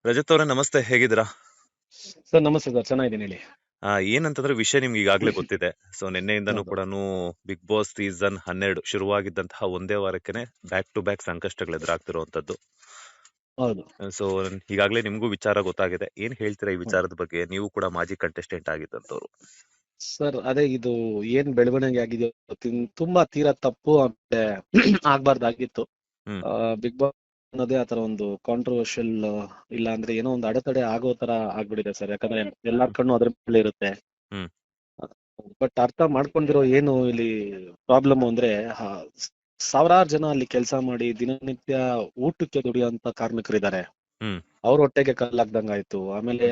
ರಜತ್ ಅವರೇ ನಮಸ್ತೆ, ಹೇಗಿದ್ದೀರಾ? ಸರ್ ನಮಸ್ತೆ ಸರ್, ಚೆನ್ನಾಗಿದ್ದೀನಿ ಹೇಳಿ. ಏನಂತಂದ್ರೆ ವಿಷಯ ನಿಮ್ಗೆ ಈಗಾಗಲೇ ಗೊತ್ತಿದೆ. ಸೊ ನಿನ್ನೆಯಿಂದನೂ ಹೌದು ಕೂಡ ಬಿಗ್ ಬಾಸ್ ಸೀಸನ್ 12 ಶುರುವಾಗಿದ್ದಂತಹ ಒಂದೇ ವಾರಕ್ಕೆನೆ ಬ್ಯಾಕ್ ಟು ಬ್ಯಾಕ್ ಸಂಕಷ್ಟಗಳು ಎದುರಾಗ್ತಿರುವಂತದ್ದು. ಹೌದು ಸೊ ಈಗಾಗಲೇ ನಿಮ್ಗೂ ವಿಚಾರ ಗೊತ್ತಾಗಿದೆ. ಏನ್ ಹೇಳ್ತೀರಾ ಈ ಹೌದು ವಿಚಾರದ ಬಗ್ಗೆ? ನೀವು ಕೂಡ ಮಾಜಿ ಕಂಟೆಸ್ಟೆಂಟ್ ಆಗಿದ್ದಂತವ್ರು. ಸರ್, ಅದೇ ಇದು ಏನ್ ಬೆಳವಣಿಗೆ ಆಗಿದೆಯೋ ತುಂಬಾ ತೀರಾ ತಪ್ಪು. ಆಮೇಲೆ ಆಗ್ಬಾರ್ದಾಗಿತ್ತು. ಹ್ಮ್ ಬಿಗ್ ಬಾಸ್ ಅನ್ನೋದೇ ಆತರ ಒಂದು ಕಾಂಟ್ರವರ್ಷಿಯಲ್, ಇಲ್ಲ ಅಂದ್ರೆ ಏನೋ ಒಂದು ಅಡೆತಡೆ ಆಗೋ ತರ ಆಗ್ಬಿಟ್ಟಿದೆ ಸರ್. ಯಾಕಂದ್ರೆ ಎಲ್ಲಾರ್ ಕಣ್ಣು ಅದ್ರ ಮೇಲೆ ಇರುತ್ತೆ. ಹ್ಮ್ ಬಟ್ ಅರ್ಥ ಮಾಡ್ಕೊಂಡಿರೋ ಏನು ಇಲ್ಲಿ ಪ್ರಾಬ್ಲಮ್ ಅಂದ್ರೆ, ಸಾವಿರಾರು ಜನ ಅಲ್ಲಿ ಕೆಲಸ ಮಾಡಿ ದಿನನಿತ್ಯ ಊಟಕ್ಕೆ ದುಡಿಯುವಂತ ಕಾರ್ಮಿಕರಿದ್ದಾರೆ. ಹ್ಮ್ ಅವ್ರ ಹೊಟ್ಟೆಗೆ ಕಲ್ಲಾಗ್ದಂಗಾಯ್ತು. ಆಮೇಲೆ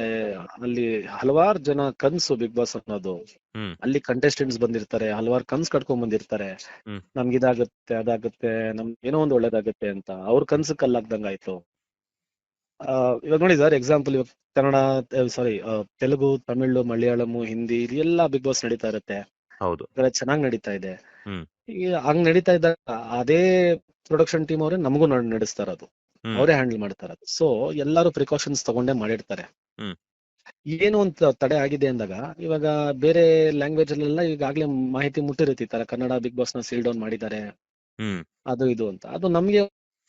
ಅಲ್ಲಿ ಹಲವಾರು ಜನ ಕನ್ಸು ಬಿಗ್ ಬಾಸ್ ಅನ್ನೋದು. ಹ್ಮ್ ಅಲ್ಲಿ ಕಂಟೆಸ್ಟೆಂಟ್ಸ್ ಬಂದಿರ್ತಾರೆ, ಹಲವಾರು ಕನ್ಸ್ ಕಟ್ಕೊಂಡ್ ಬಂದಿರ್ತಾರೆ. ಹ್ಮ್ ನಮ್ಗೆ ಇದಾಗುತ್ತೆ, ಅದಾಗುತ್ತೆ, ನಮ್ಗೆ ಏನೋ ಒಂದು ಒಳ್ಳೇದಾಗುತ್ತೆ ಅಂತ ಅವ್ರ ಕನ್ಸು ಕಲ್ಲಾಗ್ದಂಗಾಯ್ತು. ಇವಾಗ ನೋಡಿ ಸರ್, ಎಕ್ಸಾಂಪಲ್ ಇವಾಗ ಕನ್ನಡ, ಸಾರಿ, ತೆಲುಗು, ತಮಿಳು, ಮಲಯಾಳಂ, ಹಿಂದಿ ಇದೆಲ್ಲ ಬಿಗ್ ಬಾಸ್ ನಡೀತಾ ಇರುತ್ತೆ. ಹೌದು. ಚೆನ್ನಾಗಿ ನಡೀತಾ ಇದೆ. ಹ್ಮ್ ಈಗ ಹಂಗ್ ನಡೀತಾ ಇದ್ದಾಗ ಅದೇ ಪ್ರೊಡಕ್ಷನ್ ಟೀಮ್ ಅವರೇ ನಮಗೂ ನಡೆಸ್ತಾ ಇರೋದು, ಹ್ಮ್ ಅವರೇ ಹ್ಯಾಂಡಲ್ ಮಾಡ್ತಾ ಇರೋದು. ಸೊ ಎಲ್ಲರೂ ಪ್ರಿಕಾಷನ್ಸ್ ತಗೊಂಡೇ ಮಾಡಿರ್ತಾರೆ. ಹ್ಮ್ ಏನು ಅಂತ ತಡೆ ಆಗಿದೆ ಅಂದಾಗ, ಇವಾಗ ಬೇರೆ ಲ್ಯಾಂಗ್ವೇಜ್ ಅಲ್ಲೆಲ್ಲ ಈಗಾಗ್ಲೇ ಮಾಹಿತಿ ಮುಟ್ಟಿರುತ್ತೆ, ಈ ತರ ಕನ್ನಡ ಬಿಗ್ ಬಾಸ್ ನ ಸೀಲ್ ಡೌನ್ ಮಾಡಿದ್ದಾರೆ, ಹ್ಮ್ ಅದು ಇದು ಅಂತ. ಅದು ನಮ್ಗೆ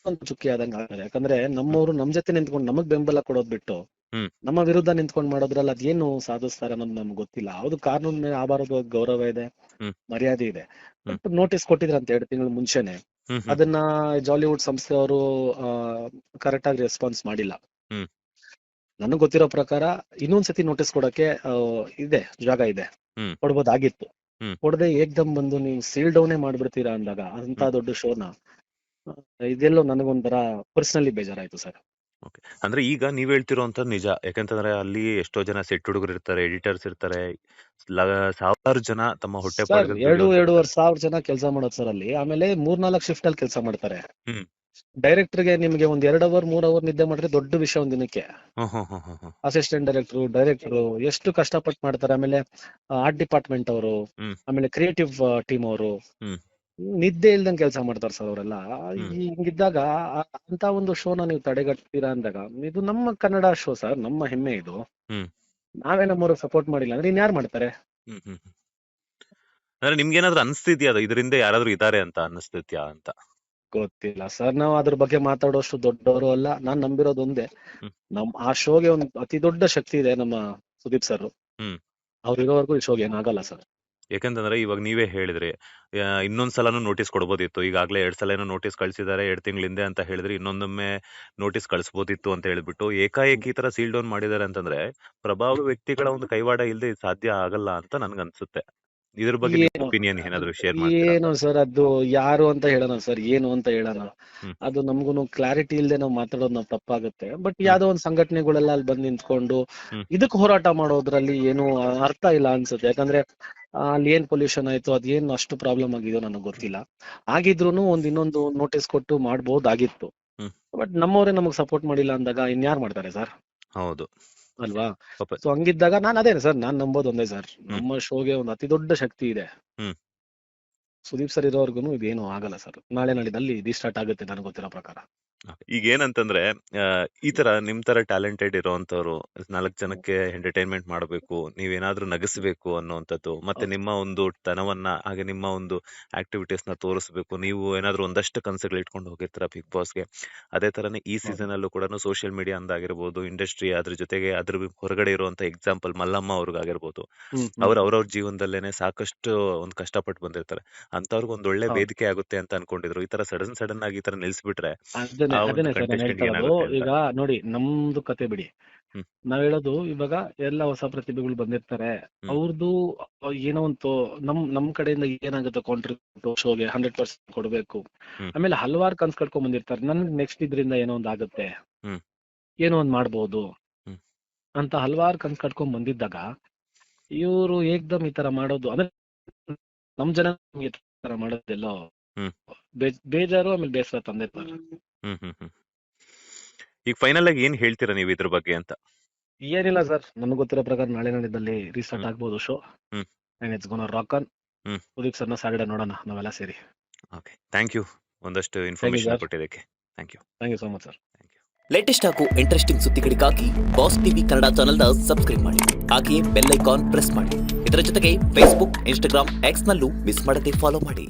ಒಂದು ಚುಕ್ಕಿ ಆದಂಗ ಆಗ್ತಾರೆ. ಯಾಕಂದ್ರೆ ನಮ್ಮವರು ನಮ್ ಜೊತೆ ನಿಂತ್ಕೊಂಡು ನಮಗ್ ಬೆಂಬಲ ಕೊಡೋದ್ ಬಿಟ್ಟು ಹ್ಮ್ ನಮ್ಮ ವಿರುದ್ಧ ನಿಂತ್ಕೊಂಡು ಮಾಡೋದ್ರಲ್ಲಿ ಅದೇನು ಸಾಧಿಸ್ತಾರೆ ಅನ್ನೋದು ನಮ್ಗೆ ಗೊತ್ತಿಲ್ಲ. ಅದು ಕಾನೂನ್ ಮೇಲೆ ಆಬಾರದ ಗೌರವ ಇದೆ, ಹ್ಮ್ ಮರ್ಯಾದೆ ಇದೆ. ಹ್ಮ್ ಬಟ್ ನೋಟಿಸ್ ಕೊಟ್ಟಿದ್ರ ಅಂತ 2 ತಿಂಗಳು ಮುಂಚೆನೆ. ಹ್ಮ್ ಹ್ಮ್ ಅದನ್ನ ಜಾಲಿವುಡ್ ಸಂಸ್ಥೆಯವರು ಕರೆಕ್ಟ್ ಆಗಿ ರೆಸ್ಪಾನ್ಸ್ ಮಾಡಿಲ್ಲ. ಹ್ಮ್ ನನಗ್ ಗೊತ್ತಿರೋ ಪ್ರಕಾರ ಇನ್ನೊಂದ್ಸತಿ ನೋಟಿಸ್ ಕೊಡಕ್ಕೆ ಇದೆ, ಜಾಗ ಇದೆ, ಹ್ಮ್ ಕೊಡ್ಬೋದಾಗಿತ್ತು. ಹ್ಮ್ ಕೊಡದೆ ಏಕ್ದಮ್ ಬಂದು ನೀವು ಸೀಲ್ ಡೌನೇ ಮಾಡ್ಬಿಡ್ತೀರಾ ಅಂದಾಗ, ಅಂತ ಹ್ಮ್ ದೊಡ್ಡ ಶೋನ, ಇದೆಲ್ಲೋ ನನಗೊಂಥರ ಪರ್ಸನಲಿ ಬೇಜಾರಾಯ್ತು ಸರ್. ಓಕೆ. ಅಂದ್ರೆ ಈಗ ನೀವ್ ಹೇಳ್ತಿರೋಂತ ನಿಜ. ಯಾಕಂತಂದ್ರೆ ಅಲ್ಲಿ ಎಷ್ಟೋ ಜನ ಸೆಟ್ ಹುಡುಗರು ಇರ್ತಾರೆ, ಎಡಿಟರ್ಸ್ ಇರ್ತಾರೆ, ಸಾವಿರಾರು ಜನ ತಮ್ಮ ಹೊಟ್ಟೆ ಸರ್, ಪಾಡಿಗೆ ದುಡಿಯೋರ್ತಾರೆ. 2,500 ಜನ ಕೆಲಸ ಮಾಡೋದು ಸರ್ ಅಲ್ಲಿ. ಆಮೇಲೆ 3-4 ಶಿಫ್ಟ್ ಅಲ್ಲಿ ಕೆಲಸ ಮಾಡ್ತಾರೆ. ಹ್ಮ್ ಡೈರೆಕ್ಟರ್ಗೆ ನಿಮ್ಗೆ ಒಂದ್ 2 ಅವರ್ 3 ಅವರ್ ನಿದ್ದೆ ಮಾಡಿದ್ರೆ ದೊಡ್ಡ ವಿಷಯ ಒಂದ್ ದಿನಕ್ಕೆ. ಹ್ಮ್ ಹ್ಮ್ ಹ್ಮ್ ಹ್ಮ್ ಅಸಿಸ್ಟೆಂಟ್ ಡೈರೆಕ್ಟರ್ ಎಷ್ಟು ಕಷ್ಟಪಟ್ಟು ಮಾಡ್ತಾರೆ. ಆಮೇಲೆ ಆರ್ಟ್ ಡಿಪಾರ್ಟ್ಮೆಂಟ್ ಅವರು, ಹ್ಮ್ ಆಮೇಲೆ ಕ್ರಿಯೇಟಿವ್ ಟೀಮ್ ಅವರು ಹ್ಮ್ ನಿದ್ದೆ ಇಲ್ದಂಗ್ ಕೆಲಸ ಮಾಡ್ತಾರೆ ಸರ್ ಅವರೆಲ್ಲ. ಹ್ಮ್ ಹಿಂಗಿದ್ದಾಗ ಅಂತ ಒಂದು ಶೋನ ನೀವು ತಡೆಗಟ್ತೀರಾ ಅಂದಾಗ, ಇದು ನಮ್ಮ ಕನ್ನಡ ಶೋ ಸರ್, ನಮ್ಮ ಹೆಮ್ಮೆ ಇದು. ಹ್ಮ್ ನಾವೇ ನಮ್ಮವ್ರಿಗೆ ಸಪೋರ್ಟ್ ಮಾಡಿಲ್ಲ ಅಂದ್ರೆ ಇನ್ಯಾರು ಮಾಡ್ತಾರೆ? ಹ್ಮ್ ಹ್ಮ್ ಹ್ಮ್. ಅಂದ್ರೆ ನಿಮ್ಗೇನಾದ್ರೂ ಅನ್ಸ್ತಿದ್ಯಾ ಅದು ಇದರಿಂದ ಯಾರಾದ್ರೂ ಇದಾರೆ ಅಂತ ಅನಿಸ್ತಿದ್ಯಾ ಅಂತ? ಗೊತ್ತಿಲ್ಲ ಸರ್, ನಾವು ಅದ್ರ ಬಗ್ಗೆ ಮಾತಾಡೋಷ್ಟು ದೊಡ್ಡವರು ಅಲ್ಲ. ನಾನ್ ನಂಬಿರೋದು ಒಂದೇ, ಹ್ಮ್ ಆ ಶೋಗೆ ಒಂದು ಅತಿ ದೊಡ್ಡ ಶಕ್ತಿ ಇದೆ ನಮ್ಮ ಸುದೀಪ್ ಸರ್. ಹ್ಮ್ ಅವ್ರು ಇರೋವರೆಗೂ ಈ ಶೋಗೆ ಏನಾಗಲ್ಲ ಸರ್. ಯಾಕಂತಂದ್ರೆ ಇವಾಗ ನೀವೇ ಹೇಳಿದ್ರಿ, ಇನ್ನೊಂದ್ಸಲನೂ ನೋಟಿಸ್ ಕೊಡ್ಬೋದಿತ್ತು. ಈಗಾಗಲೇ 2 ಸಲ ನೋಟಿಸ್ ಕಳ್ಸಿದ್ದಾರೆ, 2 ತಿಂಗಳ ಹಿಂದೆ ಅಂತ ಹೇಳಿದ್ರಿ. ಇನ್ನೊಂದೊಮ್ಮೆ ನೋಟಿಸ್ ಕಳಿಸ್ಬೋದಿತ್ತು ಅಂತ ಹೇಳ್ಬಿಟ್ಟು ಏಕಾಏಕಿ ಈ ತರ ಸೀಲ್ ಡೌನ್ ಮಾಡಿದ್ದಾರೆ ಅಂತಂದ್ರೆ ಪ್ರಭಾವಿ ವ್ಯಕ್ತಿಗಳ ಒಂದು ಕೈವಾಡ ಇಲ್ಲದೆ ಸಾಧ್ಯ ಆಗಲ್ಲ ಅಂತ ನನ್ಗನ್ಸುತ್ತೆ. ಇದ್ರ ಬಗ್ಗೆ ನಿಮ್ ಏನು ಒಪಿನಿಯನ್ ಏನಾದ್ರು ಶೇರ್ ಮಾಡ್ತೀರಾ? ಏನು ಸರ್, ಅದು ಯಾರು ಅಂತ ಹೇಳೋಣ ಸರ್, ಏನು ಅಂತ ಹೇಳೋಣ. ಹ್ಮ್ ಅದು ನಮ್ಗೂನು ಕ್ಲಾರಿಟಿ ಇಲ್ಲದೆ ನಾವು ಮಾತಾಡೋದು ನಾವು ತಪ್ಪಾಗುತ್ತೆ. ಬಟ್ ಹ್ಮ್ ಯಾವ್ದೋ ಒಂದು ಸಂಘಟನೆಗಳೆಲ್ಲ ಅಲ್ಲಿ ಬಂದು ನಿಂತ್ಕೊಂಡು ಹ್ಮ್ ಇದಕ್ ಹೋರಾಟ ಮಾಡೋದ್ರಲ್ಲಿ ಏನು ಅರ್ಥ ಇಲ್ಲ ಅನ್ಸುತ್ತೆ. ಯಾಕಂದ್ರೆ ಅಲ್ಲಿ ಏನ್ ಪೊಲ್ಯೂಷನ್ ಆಯ್ತು, ಅದೇನ್ ಅಷ್ಟು ಪ್ರಾಬ್ಲಮ್ ಆಗಿದೆಯೋ ನನಗೆ ಗೊತ್ತಿಲ್ಲ. ಆಗಿದ್ರೂನು ಇನ್ನೊಂದು ನೋಟಿಸ್ ಕೊಟ್ಟು ಮಾಡ್ಬೋದಾಗಿತ್ತು. ಹ್ಮ್ ಬಟ್ ನಮ್ಮವರೇ ನಮಗ್ ಸಪೋರ್ಟ್ ಮಾಡಿಲ್ಲ ಅಂದಾಗ ಇನ್ಯಾರು ಮಾಡ್ತಾರೆ ಸರ್, ಹೌದು. ಅಲ್ವಾ? ಪಾಪ. ಸೊ ಹಂಗಿದ್ದಾಗ ಅದೇ ಸರ್, ನಾನ್ ನಂಬೋದು ಒಂದೇ ಸರ್, ಹ್ಮ್ ನಮ್ಮ ಶೋಗೆ ಒಂದು ಅತಿ ದೊಡ್ಡ ಶಕ್ತಿ ಇದೆ. ಹ್ಮ್ ಸುದೀಪ್ ಸರ್ ಇರೋವರ್ಗುನು ಇದೇನು ಆಗಲ್ಲ ಸರ್. ನಾಳೆ ನಾಳಿದ್ದಲ್ಲಿ ರೀಸ್ಟಾರ್ಟ್ ಆಗುತ್ತೆ ನನಗೆ ಗೊತ್ತಿರೋ ಪ್ರಕಾರ. ಈಗ ಏನಂತಂದ್ರೆ ಈ ತರ ನಿಮ್ ತರ ಟ್ಯಾಲೆಂಟೆಡ್ ಇರೋಂತವ್ರು 4 ಜನಕ್ಕೆ ಎಂಟರ್ಟೈನ್ಮೆಂಟ್ ಮಾಡಬೇಕು, ನೀವೇನಾದ್ರೂ ನಗಿಸ್ಬೇಕು ಅನ್ನೋಂಥದ್ದು, ಮತ್ತೆ ನಿಮ್ಮ ಒಂದು ತನವನ್ನ ಹಾಗೆ ನಿಮ್ಮ ಒಂದು ಆಕ್ಟಿವಿಟೀಸ್ ನ ತೋರಿಸ್ಬೇಕು. ನೀವು ಏನಾದ್ರೂ ಒಂದಷ್ಟು ಕನಸುಗಳು ಇಟ್ಕೊಂಡು ಹೋಗಿರ್ತೀರ ಬಿಗ್ ಬಾಸ್ಗೆ. ಅದೇ ತರನೇ ಈ ಹೌದು. ಸೀಸನ್ ಅಲ್ಲೂ ಕೂಡ ಸೋಷಿಯಲ್ ಮೀಡಿಯಾ ಅಂದಾಗಿರ್ಬೋದು, ಇಂಡಸ್ಟ್ರಿ, ಅದ್ರ ಜೊತೆಗೆ ಅದ್ರ ಹೊರಗಡೆ ಇರುವಂತ ಎಕ್ಸಾಂಪಲ್ ಮಲ್ಲಮ್ಮ ಅವ್ರಿಗಾಗಿರ್ಬೋದು, ಹ್ಮ್ ಹ್ಮ್ ಹ್ಮ್. ಅವ್ರವ್ರ ಜೀವನದಲ್ಲೇನೆ ಸಾಕಷ್ಟು ಒಂದು ಕಷ್ಟಪಟ್ಟು ಬಂದಿರ್ತಾರೆ. ಅಂತವ್ರಿಗೆ ಒಂದ್ ಒಳ್ಳೆ ಹೌದು. ವೇದಿಕೆ ಆಗುತ್ತೆ ಅಂತ ಅನ್ಕೊಂಡಿದ್ರು. ಈ ತರ ಸಡನ್ ಆಗಿ ಈ ತರ ನಿಲ್ಸ್ಬಿಟ್ರೆ ಆ ಒಂದು ಅದೇನೆ ಸರ್ ನಾನು ಕಂಟೆಸ್ಟೆಂಟ್ ಹೇಳ್ತಾ ಇರೋದು. ಏನಾಗುತ್ತೆ ಅಂತ. ಈಗ ನೋಡಿ, ನಮ್ದು ಕತೆ ಬಿಡಿ. ಹ್ಮ್ ನಾವ್ ಹೇಳೋದು ಇವಾಗ ಎಲ್ಲ ಹೊಸ ಪ್ರತಿಭೆಗಳು ಬಂದಿರ್ತಾರೆ. ಹ್ಮ್ ಅವ್ರದ್ದು ಏನೋ ಒಂದು ನಮ್ ಕಡೆಯಿಂದ ಏನಾಗುತ್ತೆ ಕಾಂಟ್ರಿಬ್ಯೂಟ್ ಶೋಗೆ 100% ಕೊಡ್ಬೇಕು. ಹ್ಮ್ ಆಮೇಲೆ ಹಲವಾರು ಕನ್ಸ್ ಕಟ್ಕೊಂಡ್ ಬಂದಿರ್ತಾರೆ, ನನ್ಗೆ ನೆಕ್ಸ್ಟ್ ಇದ್ರಿಂದ ಏನೋ ಒಂದ್ ಆಗುತ್ತೆ, ಹ್ಮ್ ಏನೋ ಒಂದ್ ಮಾಡ್ಬೋದು ಹ್ಮ್ ಅಂತ ಹಲವಾರು ಕನ್ಸ್ ಕಟ್ಕೊಂಡ್ ಬಂದಿದ್ದಾಗ ಇವರು ಏಕ್ದಮ್ ಈ ತರ ಮಾಡೋದು ಅಂದ್ರೆ ನಮ್ ಜನ ಈ ತರ ಮಾಡೋದೆಲ್ಲೋ ಹ್ಮ್ ಬೇಜಾರು, ಆಮೇಲೆ ಬೇಸರ ತಂದೆ. ಹ್ಮ್ ಹ್ಮ್ ಹ್ಮ್. ಈಗ ಫೈನಲ್ ಆಗಿ ಏನ್ ಹೇಳ್ತೀರಾ ನೀವು ಇದ್ರ ಬಗ್ಗೆ ಅಂತ? ಏನಿಲ್ಲ ಸರ್, ನನ್ಗೆ ಗೊತ್ತಿರೋ ಪ್ರಕಾರ ನಾಳೆ ನಾಳಿದ್ದಲ್ಲಿ ರೀಸ್ಟಾರ್ಟ್ ಹ್ಮ್ ಆಗ್ಬೋದು show. Hmm and it's gonna rock on. Hmm. Sudeep ಸರ್ನ ಸಾಟರ್ಡೆ ನೋಡೋಣ ನಾವೆಲ್ಲ ಸೇರಿ. ಓಕೆ, ಥ್ಯಾಂಕ್ ಯು ಒಂದಷ್ಟು ಥ್ಯಾಂಕ್ ಯು ಇನ್ಫಾರ್ಮೇಶನ್ ಸರ್, ಕೊಟ್ಟಿದ್ದಕ್ಕೆ. Thank you. Thank you so much sir. Thank you. Latest ಹಾಗೂ ಇಂಟ್ರೆಸ್ಟಿಂಗ್ ಸುದ್ದಿಗಳಿಗಾಗಿ ಬಾಸ್ ಟಿವಿ ಕನ್ನಡ ಚಾನೆಲ್ನ ಸಬ್ಸ್ಕ್ರೈಬ್ ಮಾಡಿ. ಹಾಗೆಯೇ ಬೆಲ್ ಐಕಾನ್ ಪ್ರೆಸ್ ಮಾಡಿ. ಇದರ ಜೊತೆಗೆ ಫೇಸ್ಬುಕ್, ಇನ್ಸ್ಟಾಗ್ರಾಮ್, ಎಕ್ಸ್ ನಲ್ಲೂ ಮಿಸ್ ಮಾಡದೆ ಫಾಲೋ ಮಾಡಿ.